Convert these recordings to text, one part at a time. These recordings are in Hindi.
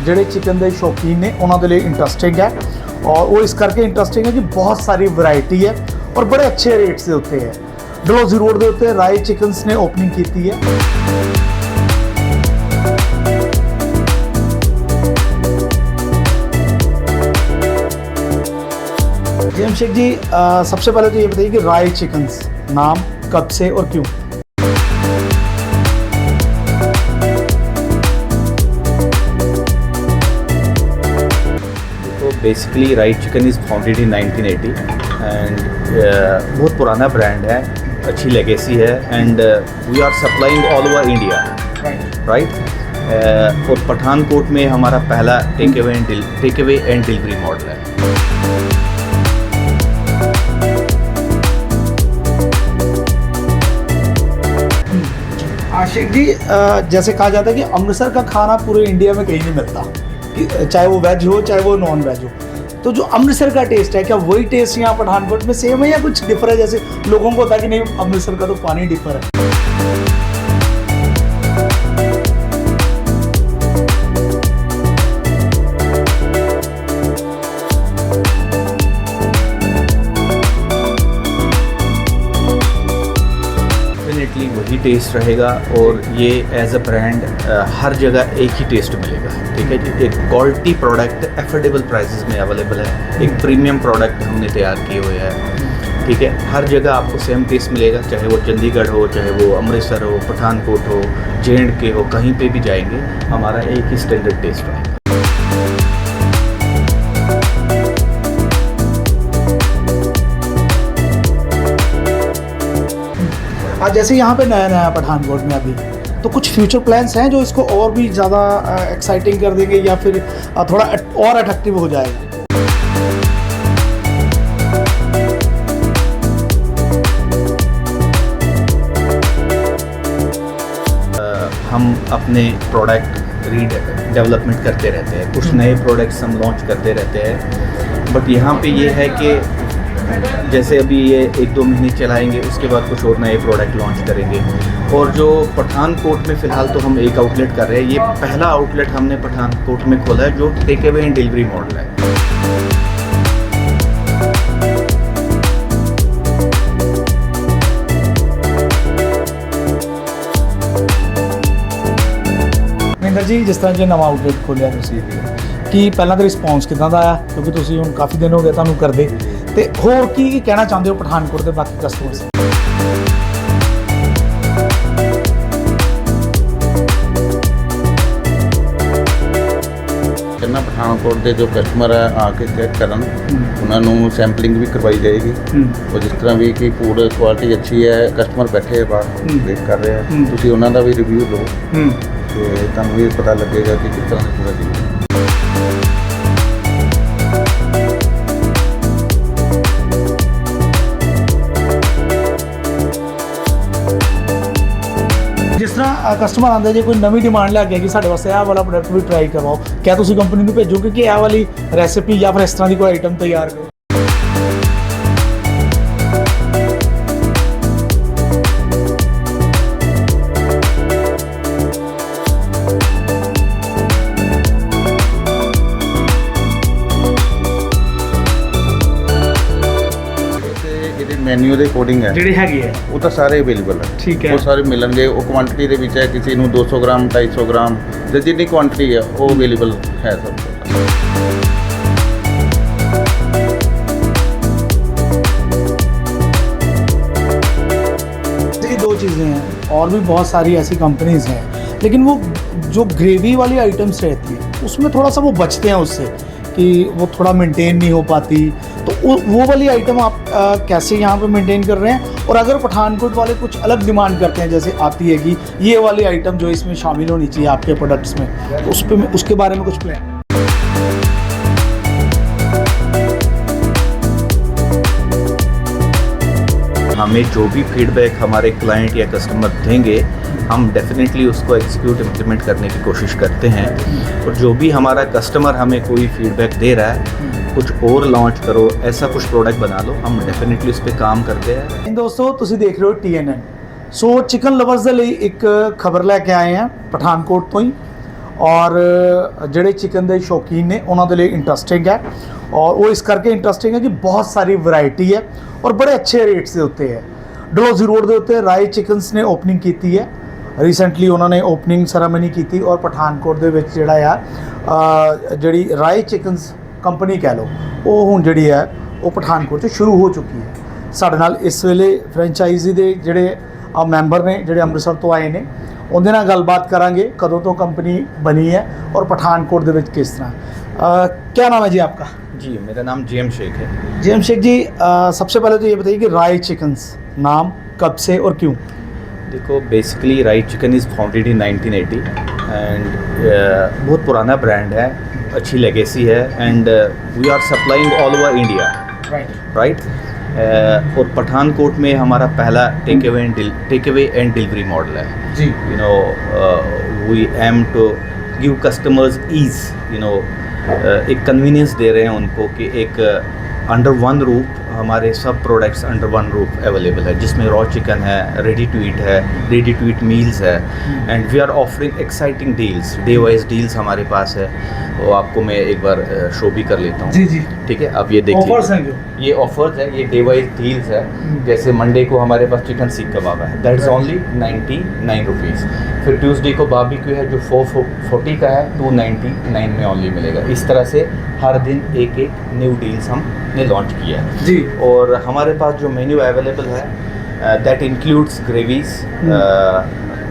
ਜਿਹੜੇ चिकन ਦੇ शौकीन ने ਉਹਨਾਂ ਦੇ ਲਈ ਇੰਟਰਸਟਿੰਗ ਹੈ और वो इस करके इंटरेस्टिंग है कि बहुत सारी वैरायटी है और बड़े अच्छे रेट्स ਦੇ ਉੱਤੇ ਹੈ। डलहौजी रोड ਦੇ ਉੱਤੇ ਰਾਏ चिकन्स ने ओपनिंग ਕੀਤੀ है। जेम शेख जी, सबसे पहले तो ये बताइए कि राय चिकन्स नाम कब से और क्यों? Basically Right Chicken is founded in 1980 and बहुत पुराना ब्रांड है, अच्छी लेगेसी है and we are supplying all over India, right. और पठानकोट में हमारा पहला take away and delivery model है। आशिक जी, जैसे कहा जाता है कि अमृतसर का खाना पूरे इंडिया में कहीं नहीं मिलता, कि चाहे वो वेज हो चाहे वो नॉन वेज हो, तो जो अमृतसर का टेस्ट है क्या वही टेस्ट यहाँ पठानकोट में सेम है या कुछ डिफर है? जैसे लोगों को होता है कि नहीं अमृतसर का तो पानी डिफर है। डेफिनेटली वही टेस्ट रहेगा और ये एज अ ब्रांड हर जगह एक ही टेस्ट मिलेगा, ठीक है जी। एक क्वालिटी प्रोडक्ट एफोर्डेबल प्राइसेस में अवेलेबल है, एक प्रीमियम प्रोडक्ट हमने तैयार किए हुए हैं, ठीक है। हर जगह आपको सेम टेस्ट मिलेगा, चाहे वो चंडीगढ़ हो, चाहे वो अमृतसर हो, पठानकोट हो, JNK हो, कहीं पे भी जाएंगे हमारा एक ही स्टैंडर्ड टेस्ट रहेगा। आज जैसे यहाँ पे नया नया पठानकोट में अभी, तो कुछ फ्यूचर प्लान्स हैं जो इसको और भी ज़्यादा एक्साइटिंग कर देंगे या फिर थोड़ा और अट्रैक्टिव हो जाएगा? हम अपने प्रोडक्ट डेवलपमेंट करते रहते हैं, कुछ नए प्रोडक्ट्स हम लॉन्च करते रहते हैं, बट यहाँ पे ये है कि जैसे अभी ये 1-2 महीने चलाएंगे, उसके बाद कुछ और नए प्रोडक्ट लॉन्च करेंगे। और जो पठानकोट में फ़िलहाल तो हम एक आउटलेट कर रहे हैं, ये पहला आउटलेट हमने पठानकोट में खोला है जो take away and delivery model है। ਮਹਿੰਦਰ ਜੀ, ਜਿਸ ਤਰ੍ਹਾਂ ਜੇ ਨਵਾਂ ਆਊਟਲੈਟ ਖੋਲ੍ਹਿਆ ਤੁਸੀਂ, ਕਿ ਪਹਿਲਾਂ ਤਾਂ ਰਿਸਪੌਂਸ ਕਿੱਦਾਂ ਦਾ ਆਇਆ, ਕਿਉਂਕਿ ਤੁਸੀਂ ਹੁਣ ਕਾਫੀ ਦਿਨ ਹੋ ਗਏ ਤੁਹਾਨੂੰ ਕਰਦੇ, ਤੇ ਹੋਰ ਕੀ ਕਹਿਣਾ ਚਾਹੁੰਦੇ ਹੋ ਪਠਾਨਕੋਟ ਦੇ ਬਾਕੀ ਕਸਟਮਰਸ? ਕਹਿੰਦਾ ਪਠਾਨਕੋਟ ਦੇ ਜੋ ਕਸਟਮਰ ਹੈ ਆ ਕੇ ਚੈੱਕ ਕਰਨ, ਉਹਨਾਂ ਨੂੰ ਸੈਂਪਲਿੰਗ ਵੀ ਕਰਵਾਈ ਜਾਏਗੀ। ਉਹ ਜਿਸ ਤਰ੍ਹਾਂ ਵੀ ਕਿ ਫੂਡ ਕੁਆਲਿਟੀ ਅੱਛੀ ਹੈ, ਕਸਟਮਰ ਬੈਠੇ ਬਾਹਰ ਵੇਟ ਕਰ ਰਹੇ ਆ, ਤੁਸੀਂ ਉਹਨਾਂ ਦਾ ਵੀ ਰਿਵਿਊ ਲਓ ਤੇ ਤੁਹਾਨੂੰ ਵੀ ਪਤਾ ਲੱਗੇਗਾ ਕਿ ਕਿਸ ਤਰ੍ਹਾਂ ਦੀ ਪੂਰਾ ਚੀਜ਼ ਹੈ। ਜਿਸ ਤਰ੍ਹਾਂ ਕਸਟਮਰ ਆਉਂਦਾ ਜੇ ਕੋਈ ਨਵੀਂ ਡਿਮਾਂਡ ਲੈ ਕੇ ਕਿ ਸਾਡੇ ਵਾਸਤੇ ਇਹ ਵਾਲਾ ਪ੍ਰੋਡਕਟ ਵੀ ਟਰਾਈ ਕਰਵਾਓ, ਕਿਆ ਤੁਸੀਂ ਕੰਪਨੀ ਨੂੰ ਭੇਜੋਗੇ ਕਿ ਇਹ ਵਾਲੀ ਰੈਸਿਪੀ ਜਾਂ ਫਿਰ ਇਸ ਤਰ੍ਹਾਂ ਦੀ ਕੋਈ ਆਈਟਮ ਤਿਆਰ ਕਰੋ? ਮੈਨੂ ਦੇ ਅਕੋਰਡਿੰਗ ਹੈ ਜਿਹੜੇ ਹੈਗੇ ਆ ਉਹ ਤਾਂ ਸਾਰੇ ਅਵੇਲੇਬਲ ਹੈ, ਠੀਕ ਹੈ। ਉਹ ਸਾਰੇ ਮਿਲਣਗੇ। ਉਹ ਕੁਆਂਟੀਟੀ ਦੇ ਵਿੱਚ ਹੈ, ਕਿਸੇ ਨੂੰ 200 ਗ੍ਰਾਮ 250 ਗ੍ਰਾਮ ਤੇ ਜਿੰਨੀ ਕੁਆਂਟੀਟੀ ਹੈ ਉਹ ਅਵੇਲੇਬਲ ਹੈ ਸਭ ਕੋਲ। ये दो चीज़ें हैं और भी बहुत सारी ऐसी कंपनीज हैं, लेकिन वो जो ग्रेवी वाली आइटम्स रहती है उसमें थोड़ा सा वो बचते हैं उससे कि वो थोड़ा मेंटेन नहीं हो पाती, तो वो वाली आइटम आप कैसे यहाँ पे मेंटेन कर रहे हैं? और अगर पठानकोट वाले कुछ अलग डिमांड करते हैं, जैसे आती है कि ये वाली आइटम जो इसमें शामिल होनी चाहिए आपके प्रोडक्ट्स में, तो उस पर उसके बारे में कुछ प्लान? हमें जो भी फीडबैक हमारे क्लाइंट या कस्टमर देंगे, हम डेफिनेटली उसको एग्जीक्यूट इम्प्लीमेंट करने की कोशिश करते हैं। और जो भी हमारा कस्टमर हमें कोई फीडबैक दे रहा है, कुछ और लॉन्च करो, ऐसा कुछ प्रोडक्ट बना लो, हम डेफिनेटली उस पर काम करते हैं। दोस्तों, तुसी देख रहे हो TNN। सो चिकन लवर्स ਦੇ ਲਈ ਇੱਕ ਖਬਰ ਲੈ ਕੇ ਆਏ हैं पठानकोट तो ही, ਔਰ ਜਿਹੜੇ ਚਿਕਨ ਦੇ ਸ਼ੌਕੀਨ ਨੇ ਉਹਨਾਂ ਦੇ ਲਈ ਇੰਟਰਸਟਿੰਗ ਹੈ ਔਰ ਉਹ ਇਸ ਕਰਕੇ ਇੰਟਰਸਟਿੰਗ ਹੈ ਕਿ ਬਹੁਤ ਸਾਰੀ ਵੈਰਾਈਟੀ ਹੈ ਔਰ ਬੜੇ ਅੱਛੇ ਰੇਟਸ ਦੇ ਉੱਤੇ ਹੈ। ਡਲਹੌਜ਼ੀ ਰੋਡ ਦੇ ਉੱਤੇ ਰਾਏ ਚਿਕਨਸ ਨੇ ਓਪਨਿੰਗ ਕੀਤੀ ਹੈ ਰੀਸੈਂਟਲੀ, ਉਹਨਾਂ ਨੇ ਓਪਨਿੰਗ ਸੈਰਾਮਨੀ ਕੀਤੀ ਔਰ ਪਠਾਨਕੋਟ ਦੇ ਵਿੱਚ ਜਿਹੜਾ ਆ ਜਿਹੜੀ ਰਾਏ ਚਿਕਨਸ ਕੰਪਨੀ ਕਹਿ ਲਓ ਉਹ ਹੁਣ ਜਿਹੜੀ ਹੈ ਉਹ ਪਠਾਨਕੋਟ 'ਚ ਸ਼ੁਰੂ ਹੋ ਚੁੱਕੀ ਹੈ। ਸਾਡੇ ਨਾਲ ਇਸ ਵੇਲੇ ਫਰੈਂਚਾਈਜ਼ੀ ਦੇ ਜਿਹੜੇ ਮੈਂਬਰ ਨੇ ਜਿਹੜੇ ਅੰਮ੍ਰਿਤਸਰ ਤੋਂ ਆਏ ਨੇ ਉਹਦੇ ਨਾਲ ਗੱਲਬਾਤ ਕਰਾਂਗੇ ਕਦੋਂ ਤੋਂ ਕੰपनी बनी है और पठानकोट ਦੇ ਵਿੱਚ ਕਿਸ ਤਰ੍ਹਾਂ। क्या नाम है जी आपका? जी मेरा नाम जेम शेख है। जेम शेख जी, सबसे पहले तो ये बताइए कि राय चिकन्स नाम कब से और क्यों? देखो basically Rai chicken is founded in 1980 and बहुत पुराना ब्रांड है, अच्छी लेगेसी है and we are supplying all over India right. और पठानकोट में हमारा पहला take away and delivery model है जी। You know we aim to give customers ease, you know एक कन्वीनियंस दे रहे हैं उनको कि एक अंडर वन रूफ हमारे सब products under one roof available है, जिसमें रॉ चिकन है, रेडी टू ईट मील्स है and we are offering exciting deals, day wise deals हमारे पास है। वो आपको मैं एक बार शो भी कर लेता हूँ। जी जी ठीक है, अब ये देखिए ऑफर्स हैं जो ये ऑफर्स है, ये डे वाइज डील्स है। जैसे मंडे को हमारे पास चिकन सीख कबाब है, दैट इज़ ओनली 99 रुपीज़। फिर ट्यूसडे को बारबेक्यू है जो 440 का है, 299 में ओनली मिलेगा। इस तरह से हर दिन एक एक न्यू डील्स हमने लॉन्च किया है जी। और हमारे पास जो मेन्यू अवेलेबल है that includes gravies,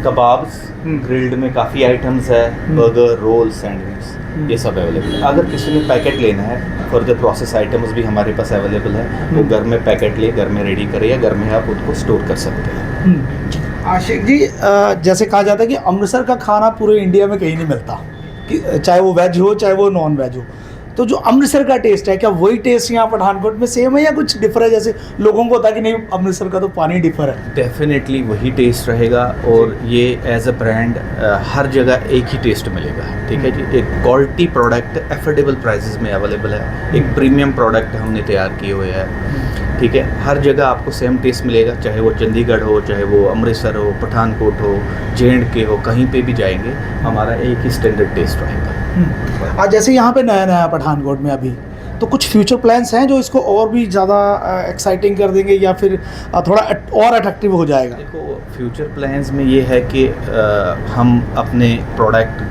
kebabs, grilled में काफ़ी आइटम्स है, बर्गर, रोल, सैंडविच, ये सब अवेलेबल है। अगर किसी ने पैकेट लेना है, फर्दर प्रोसेस आइटम्स भी हमारे पास अवेलेबल है, वो घर में पैकेट ले, घर में रेडी करे या घर में आप उनको स्टोर कर सकते हैं। आशिक जी, जैसे कहा जाता है कि अमृतसर का खाना पूरे इंडिया में कहीं नहीं मिलता, कि चाहे वो वेज हो चाहे वो नॉन वेज हो, तो जो अमृतसर का टेस्ट है क्या वही टेस्ट यहाँ पठानकोट में सेम है या कुछ डिफर है? जैसे लोगों को होता है कि नहीं अमृतसर का तो पानी डिफर है। डेफिनेटली वही टेस्ट रहेगा और ये एज अ ब्रांड हर जगह एक ही टेस्ट मिलेगा। ठीक है जी, एक क्वालिटी प्रोडक्ट एफोर्डेबल प्राइसेस में अवेलेबल है, एक प्रीमियम प्रोडक्ट हमने तैयार किए हुए हैं। ठीक है, हर जगह आपको सेम टेस्ट मिलेगा, चाहे वो चंडीगढ़ हो, चाहे वो अमृतसर हो, पठानकोट हो, J&K हो, कहीं पे भी जाएंगे हमारा एक ही स्टैंडर्ड टेस्ट रहेगा। आज जैसे यहाँ पे नया नया पठानकोट में अभी तो कुछ फ्यूचर प्लान्स हैं जो इसको और भी ज़्यादा एक्साइटिंग कर देंगे या फिर थोड़ा और अट्रैक्टिव हो जाएगा? देखो फ्यूचर प्लान्स में ये है कि हम अपने प्रोडक्ट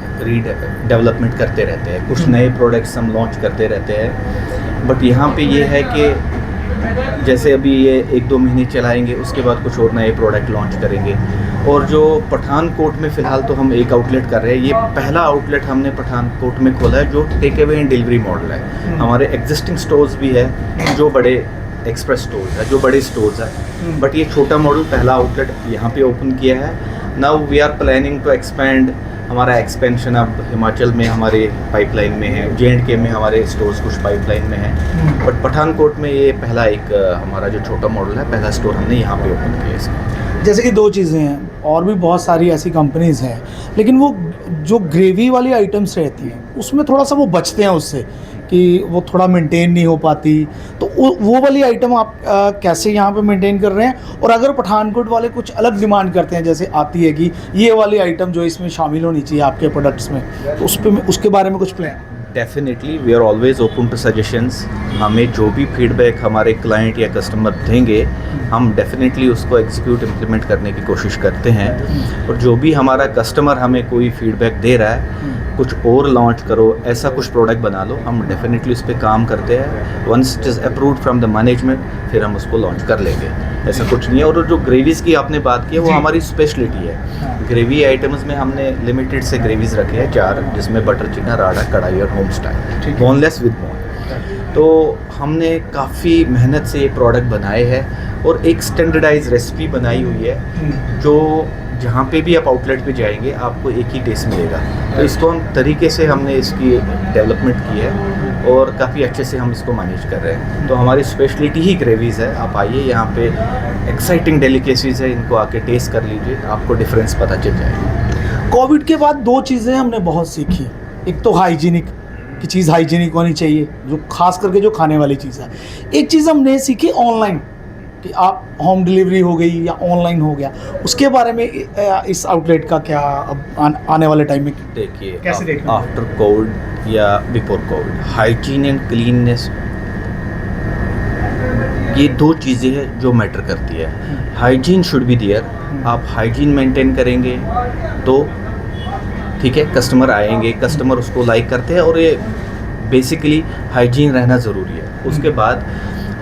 डेवलपमेंट करते रहते हैं, कुछ नए प्रोडक्ट्स हम लॉन्च करते रहते हैं। बट यहाँ पे ये है कि जैसे अभी ये 1-2 महीने चलाएंगे, उसके बाद कुछ और नए प्रोडक्ट लॉन्च करेंगे। और जो पठानकोट में फ़िलहाल तो हम एक आउटलेट कर रहे हैं, ये पहला आउटलेट हमने पठानकोट में खोला है जो take away and delivery model है। हमारे एग्जिस्टिंग स्टोर्स भी है जो बड़े एक्सप्रेस स्टोर्स है, जो बड़े स्टोर्स है, बट ये छोटा मॉडल पहला आउटलेट यहाँ पे ओपन किया है। Now we are planning to expand, हमारा एक्सपेंशन अब हिमाचल में हमारे पाइपलाइन में है, J&K में हमारे स्टोर्स कुछ पाइपलाइन में है, बट पठानकोट में ये पहला एक हमारा जो छोटा मॉडल है, पहला स्टोर हमने यहाँ पे ओपन किया इसका। जैसे कि 2 चीज़ें हैं और भी बहुत सारी ऐसी कंपनीज़ हैं, लेकिन वो जो ग्रेवी वाली आइटम्स रहती हैं उसमें थोड़ा सा वो बचते हैं उससे कि वो थोड़ा मेंटेन नहीं हो पाती, तो वो वाली आइटम आप कैसे यहाँ पे मेंटेन कर रहे हैं? और अगर पठानकोट वाले कुछ अलग डिमांड करते हैं, जैसे आती है कि ये वाली आइटम जो इसमें शामिल होनी चाहिए आपके प्रोडक्ट्स में, तो उस पर उसके बारे में कुछ plan? Definitely we are always open to suggestions. हमें जो भी फीडबैक हमारे क्लाइंट या कस्टमर देंगे, हम डेफिनेटली उसको एग्जीक्यूट इम्प्लीमेंट करने की कोशिश करते हैं। और जो भी हमारा कस्टमर हमें कोई फीडबैक दे रहा है, कुछ और लॉन्च करो, ऐसा कुछ प्रोडक्ट बना लो, हम डेफिनेटली उस पर काम करते हैं। Once it is approved from the management, फिर हम उसको लॉन्च कर लेंगे, ऐसा कुछ नहीं है। और जो ग्रेवीज़ की आपने बात की है वो हमारी स्पेशलिटी है। ग्रेवी आइटम्स में हमने लिमिटेड से ग्रेवीज़ रखे हैं 4, जिसमें बटर चिकन, राड़ा, कढ़ाई और home style, boneless with bone. तो हमने काफ़ी मेहनत से ये प्रोडक्ट बनाए हैं और एक स्टैंडर्डाइज रेसिपी बनाई हुई है जो जहाँ पे भी आप आउटलेट पे जाएंगे आपको एक ही टेस्ट मिलेगा। तो इसको हम तरीके से हमने इसकी डेवलपमेंट की है और काफ़ी अच्छे से हम इसको मैनेज कर रहे हैं। तो हमारी स्पेशलिटी ही ग्रेवीज़ है। आप आइए, यहाँ पे एक्साइटिंग डेलिकेसीज़ है, इनको आके टेस्ट कर लीजिए, आपको डिफरेंस पता चल जाएगा। कोविड के बाद 2 चीज़ें हमने बहुत सीखी। एक तो हाइजीनिक की चीज़ हाइजीनिक होनी चाहिए, जो खास करके जो खाने वाली चीज़ है। एक चीज़ हमने सीखी ऑनलाइन, कि आप होम डिलीवरी हो गई या ऑनलाइन हो गया, उसके बारे में इस आउटलेट का क्या अब आने वाले टाइम में देखिए, कैसे देखना है? आफ्टर कोविड या before Covid, hygiene and cleanness, ये दो चीज़ें हैं जो मैटर करती है। Hygiene should be there. आप हाइजीन मेंटेन करेंगे तो ठीक है, कस्टमर आएंगे, कस्टमर उसको लाइक करते हैं, और ये बेसिकली हाइजीन रहना ज़रूरी है। उसके बाद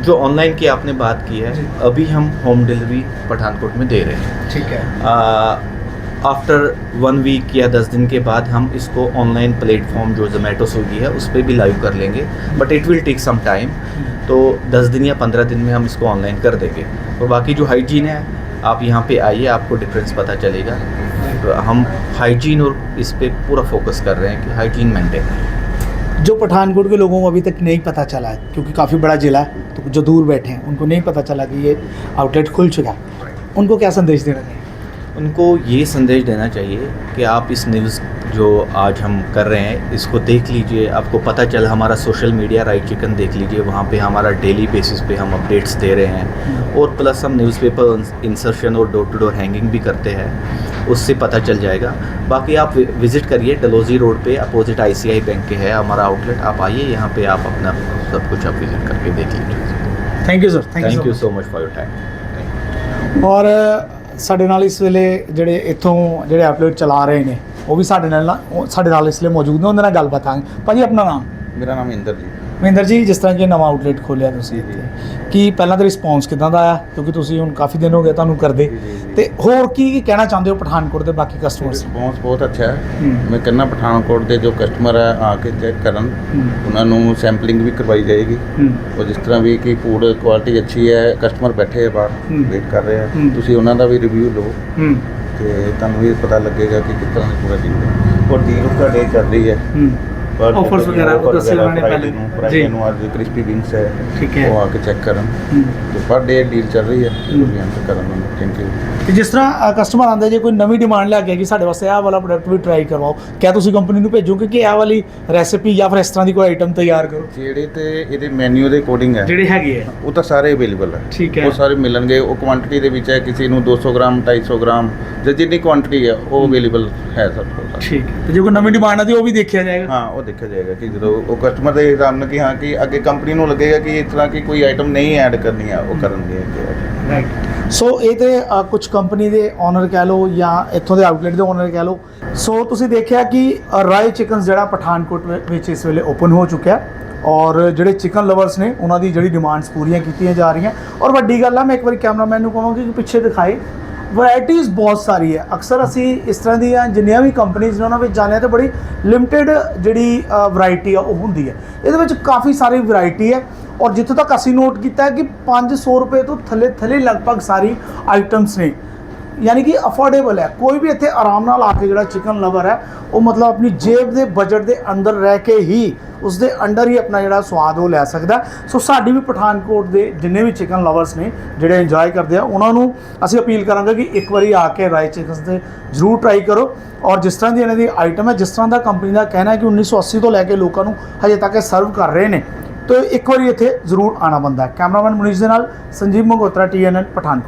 जो ऑनलाइन की आपने बात की है, अभी हम होम डिलीवरी पठानकोट में दे रहे हैं। ठीक है। आफ्टर 1 वीक या 10 दिन के बाद हम इसको ऑनलाइन प्लेटफॉर्म जो जोमेटो स्विगी है उस पर भी लाइव कर लेंगे, but it will take some time. तो 10 दिन या 15 दिन में हम इसको ऑनलाइन कर देंगे। और बाकी जो हाइजीन है, आप यहाँ पे आइए, आपको डिफरेंस पता चलेगा। तो हम हाइजीन और इस पे पूरा फोकस कर रहे हैं कि हाइजीन मेंटेन है। जो पठानकोट के लोगों को अभी तक नहीं पता चला है, क्योंकि काफ़ी बड़ा ज़िला है, तो जो दूर बैठे हैं उनको नहीं पता चला कि ये आउटलेट खुल चुका है, उनको क्या संदेश देना चाहिए? उनको ये संदेश देना चाहिए कि आप इस न्यूज़ जो आज हम कर रहे हैं इसको देख लीजिए। आपको पता चला, हमारा सोशल मीडिया राइट चिकन देख लीजिए, वहाँ पे हमारा डेली बेसिस पे हम अपडेट्स दे रहे हैं, और प्लस हम न्यूज़पेपर इंसर्शन और डोर टू डोर हैंगिंग भी करते हैं, उससे पता चल जाएगा। बाकी आप विज़िट करिए, डलहौजी रोड पे अपोजिट ICI बैंक के है हमारा आउटलेट। आप आइए यहाँ पे, आप अपना सब कुछ आप विज़िट करके देख लीजिए। Thank you sir, thank you so much for your time. ਔਰ ਸਾਡੇ ਨਾਲ ਇਸ ਵੇਲੇ ਜਿਹੜੇ ਇੱਥੋਂ ਜਿਹੜੇ ਆਊਟਲੇਟ ਚਲਾ ਰਹੇ ਨੇ ਉਹ ਵੀ ਸਾਡੇ ਨਾਲ ਇਸ ਲਈ ਮੌਜੂਦ ਨੇ, ਉਹਨਾਂ ਨਾਲ ਗੱਲਬਾਤ ਕਰਾਂਗੇ। ਭਾਜੀ ਆਪਣਾ ਨਾਮ? ਮੇਰਾ ਨਾਮ ਇੰਦਰ ਜੀ। ਮਹਿੰਦਰ ਜੀ, ਜਿਸ ਤਰ੍ਹਾਂ ਕਿ ਨਵਾਂ ਆਊਟਲੇਟ ਖੋਲ੍ਹਿਆ ਤੁਸੀਂ ਇੱਥੇ, ਕੀ ਪਹਿਲਾਂ ਤਾਂ ਰਿਸਪੌਂਸ ਕਿੱਦਾਂ ਦਾ ਆਇਆ, ਕਿਉਂਕਿ ਤੁਸੀਂ ਹੁਣ ਕਾਫੀ ਦਿਨ ਹੋ ਗਏ ਤੁਹਾਨੂੰ ਕਰਦੇ, ਤੇ ਹੋਰ ਕੀ ਕਹਿਣਾ ਚਾਹੁੰਦੇ ਹੋ ਪਠਾਨਕੋਟ ਦੇ ਬਾਕੀ ਕਸਟਮਰਸ? ਰਿਸਪੌਂਸ ਬਹੁਤ ਅੱਛਾ ਹੈ। ਮੈਂ ਕਹਿੰਦਾ ਪਠਾਨਕੋਟ ਦੇ ਜੋ ਕਸਟਮਰ ਹੈ ਆ ਕੇ ਚੈੱਕ ਕਰਨ, ਉਹਨਾਂ ਨੂੰ ਸੈਂਪਲਿੰਗ ਵੀ ਕਰਵਾਈ ਜਾਏਗੀ। ਉਹ ਜਿਸ ਤਰ੍ਹਾਂ ਵੀ ਕਿ ਫੂਡ ਕੁਆਲਿਟੀ ਅੱਛੀ ਹੈ, ਕਸਟਮਰ ਬੈਠੇ ਆ ਬਾਹਰ ਵੇਟ ਕਰ ਰਹੇ ਆ, ਤੁਸੀਂ ਉਹਨਾਂ ਦਾ ਵੀ ਰਿਵਿਊ ਲਓ ਤੇ ਤੁਹਾਨੂੰ ਵੀ ਪਤਾ ਲੱਗੇਗਾ ਕਿ ਕਿਸ ਤਰ੍ਹਾਂ ਦੀ ਪੂਰਾ ਡੀਲ ਹੈ। ਔਰ ਡੀਲ ਤੁਹਾਡੇ ਚੱਲ ਰਹੀ ਹੈ, ऑफर्स वगैरह वो दस उन्होंने पहले फ्राइडे ਨੂੰ ਅੱਜ ਕ੍ਰਿਸਪੀ ਵਿੰਗਸ ਹੈ, ठीक है। ਉਹ ਆ ਕੇ ਚੈੱਕ ਕਰਨ। ਤੇ ਪਰ ਡੇ ਡੀਲ ਚੱਲ ਰਹੀ ਹੈ, ਉਹ ਵੀ ਅੰਤ ਕਰਨ ਨੂੰ। Thank you. ਤੇ ਜਿਸ ਤਰ੍ਹਾਂ ਕਸਟਮਰ ਆਉਂਦੇ, ਜੇ ਕੋਈ ਨਵੀਂ ਡਿਮਾਂਡ ਲੈ ਕੇ ਕਿ ਸਾਡੇ ਵਾਸਤੇ ਇਹ ਵਾਲਾ ਪ੍ਰੋਡਕਟ ਵੀ ਟਰਾਈ ਕਰਵਾਓ, ਕਿਆ ਤੁਸੀਂ ਕੰਪਨੀ ਨੂੰ ਭੇਜੋਗੇ ਕਿ ਇਹ ਵਾਲੀ ਰੈਸਿਪੀ ਜਾਂ ਫਿਰ ਇਸ ਤਰ੍ਹਾਂ ਦੀ ਕੋਈ ਆਈਟਮ ਤਿਆਰ ਕਰੋ? ਜਿਹੜੇ ਤੇ ਇਹਦੇ ਮੈਨੂ ਦੇ ਅਕੋਰਡਿੰਗ ਹੈ, ਜਿਹੜੇ ਹੈਗੇ ਆ, ਉਹ ਤਾਂ ਸਾਰੇ ਅਵੇਲੇਬਲ ਹੈ। ਠੀਕ ਹੈ। ਉਹ ਸਾਰੇ ਮਿਲਣਗੇ। ਉਹ ਕੁਆਂਟੀਟੀ ਦੇ ਵਿੱਚ ਹੈ, ਕਿਸੇ ਨੂੰ 200 ਗ੍ਰਾਮ 250 ਗ੍ਰਾਮ ਜਾਂ ਜਿੰਨੀ ਕੁਆਂਟੀਟੀ ਹੈ ਉਹ ਅਵੇਲੇਬਲ ਹੈ ਸਭ ਕੋਲ। ਠੀਕ ਹੈ। ਤੇ ਜੇ ਕੋਈ ਨਵੀਂ ਡਿਮਾਂਡ ਆਦੀ ਉਹ ਵੀ ਦੇਖਿਆ ਜਾਏਗਾ? ਹਾਂ, ਉਹ ਦੇਖਿਆ ਜਾਏਗਾ ਕਿ ਜਦੋਂ ਉਹ ਕਸਟਮਰ ਦੇ ਹਿਸਾਬ ਨਾਲ ਕਿ ਹਾਂ ਕਿ ਅੱਗੇ ਕੰਪਨੀ ਨੂੰ ਲੱਗੇਗਾ ਕਿ ਇਸ ਤਰ੍ਹਾਂ की ਕੋਈ ਆਈਟਮ ਨਹੀਂ ਐਡ ਕਰਨੀ ਆ, ਉਹ ਕਰਨਗੇ ਅੱਗੇ। ਰਾਈਟ। ਸੋ ਇਹ ਤੇ ਕੁਝ ਕੰਪਨੀ ਦੇ ਓਨਰ ਕਹਿ ਲਓ ਜਾਂ ਇੱਥੋਂ ਦੇ ਆਊਟਲੈਟ ਦੇ ਓਨਰ ਕਹਿ ਲਓ। ਸੋ ਤੁਸੀਂ ਦੇਖਿਆ ਕਿ ਰਾਏ ਚਿਕਨਸ ਜਿਹੜਾ ਪਠਾਨਕੋਟ ਵਿੱਚ ਇਸ ਵੇਲੇ ਓਪਨ ਹੋ ਚੁੱਕਿਆ, ਔਰ ਜਿਹੜੇ ਚਿਕਨ ਲਵਰਸ ਨੇ ਉਹਨਾਂ ਦੀ ਜਿਹੜੀ ਡਿਮਾਂਡਸ ਪੂਰੀਆਂ ਕੀਤੀਆਂ ਜਾ ਰਹੀਆਂ। ਔਰ ਵੱਡੀ ਗੱਲ ਆ, ਮੈਂ ਇੱਕ ਵਾਰੀ ਕੈਮਰਾਮੈਨ ਨੂੰ ਕਹਾਂਗੀ ਕਿ ਪਿੱਛੇ ਦਿਖਾਏ, ਵੈਰਾਈਟੀਜ਼ ਬਹੁਤ ਸਾਰੀ ਹੈ। ਅਕਸਰ ਅਸੀਂ ਇਸ ਤਰ੍ਹਾਂ ਦੀਆਂ ਜਿੰਨੀਆਂ ਵੀ ਕੰਪਨੀਜ਼ ਨੇ ਉਹਨਾਂ ਵਿੱਚ ਜਾਂਦੇ ਹਾਂ ਤਾਂ ਬੜੀ ਲਿਮਟਿਡ ਜਿਹੜੀ ਵੈਰਾਈਟੀ ਆ ਉਹ ਹੁੰਦੀ ਹੈ। ਇਹਦੇ ਵਿੱਚ ਕਾਫੀ ਸਾਰੀ ਵੈਰਾਈਟੀ ਹੈ, ਔਰ ਜਿੱਥੋਂ ਤੱਕ ਅਸੀਂ ਨੋਟ ਕੀਤਾ ਹੈ ਕਿ 500 ਰੁਪਏ ਤੋਂ ਥੱਲੇ ਲਗਭਗ ਸਾਰੀ ਆਈਟਮਸ ਨੇ, ਯਾਨੀ ਕਿ ਅਫੋਰਡੇਬਲ ਹੈ। ਕੋਈ ਵੀ ਇੱਥੇ ਆਰਾਮ ਨਾਲ ਆ ਕੇ ਜਿਹੜਾ ਚਿਕਨ ਲਵਰ ਹੈ ਉਹ ਮਤਲਬ ਆਪਣੀ ਜੇਬ ਦੇ ਬਜਟ ਦੇ ਅੰਦਰ ਰਹਿ ਕੇ ਹੀ ਉਸ ਦੇ ਅੰਡਰ ਹੀ ਆਪਣਾ ਜਿਹੜਾ ਸਵਾਦ ਉਹ ਲੈ ਸਕਦਾ। ਸੋ ਸਾਡੀ ਵੀ ਪਠਾਨਕੋਟ ਦੇ ਜਿੰਨੇ ਵੀ ਚਿਕਨ ਲਵਰਸ ਨੇ ਜਿਹੜੇ ਇੰਜੋਏ ਕਰਦੇ ਆ, ਉਹਨਾਂ ਨੂੰ ਅਸੀਂ ਅਪੀਲ ਕਰਾਂਗੇ ਕਿ ਇੱਕ ਵਾਰੀ ਆ ਕੇ ਰਾਏ ਚਿਕਨਸ ਦੇ ਜ਼ਰੂਰ ਟਰਾਈ ਕਰੋ। ਔਰ ਜਿਸ ਤਰ੍ਹਾਂ ਦੀ ਇਹਨਾਂ ਦੀ ਆਈਟਮ ਹੈ, ਜਿਸ ਤਰ੍ਹਾਂ ਦਾ ਕੰਪਨੀ ਦਾ ਕਹਿਣਾ ਹੈ ਕਿ 1980 ਤੋਂ ਲੈ ਕੇ ਲੋਕਾਂ ਨੂੰ ਹਜੇ ਤੱਕ ਇਹ ਸਰਵ ਕਰ ਰਹੇ ਨੇ, ਤਾਂ ਇੱਕ ਵਾਰੀ ਇੱਥੇ ਜ਼ਰੂਰ ਆਉਣਾ ਬਣਦਾ ਹੈ। ਕੈਮਰਾਮੈਨ ਮੁਨੀਸ਼ ਦੇ ਨਾਲ ਸੰਜੀਵ ਮੰਗੋਤਰਾ, TNN ਪਠਾਨਕੋਟ।